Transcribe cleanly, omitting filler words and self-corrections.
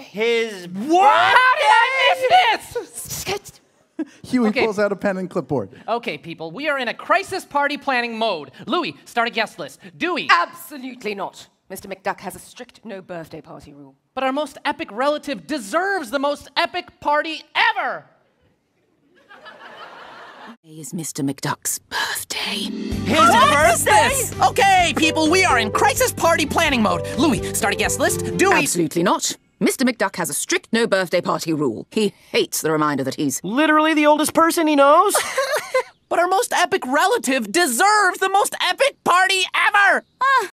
his... What? How did I miss this? Huey pulls out a pen and clipboard. Okay, people, we are in a crisis party planning mode. Louie, start a guest list. Dewey. Absolutely not. Mr. McDuck has a strict no birthday party rule. But our most epic relative deserves the most epic party ever. Today is Mr. McDuck's birthday. His birthday? Okay, people, we are in crisis party planning mode. Louie, start a guest list. Dewey. Absolutely not. Mr. McDuck has a strict no birthday party rule. He hates the reminder that he's Literally the oldest person he knows? But our most epic relative deserves the most epic party ever!